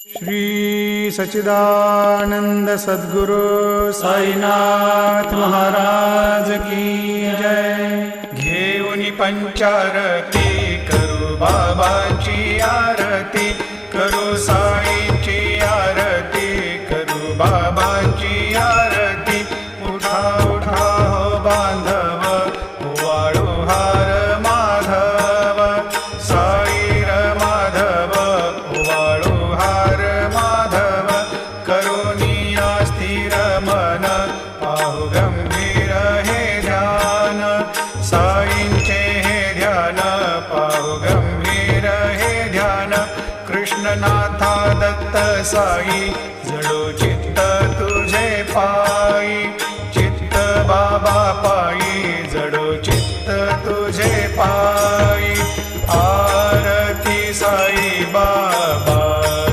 श्री सच्चिदानंद सद्गुरु साईनाथ महाराज की जय। घेऊनी पंचारती करू बाबाची आरती, करू साईंची आरती, करू बाबाची आरती। उठा उठा हो बांधव, वाळू हार माधव, साईर माधव, वाळू हार माधव। करुणिया स्थिर मन, पाहु गंभीर हे ध्यान, साईंचे हे ध्यान, पाहु गंभीर हे ध्यान। कृष्णनाथा दत्त साई, जडो चित्त तुझे पायी।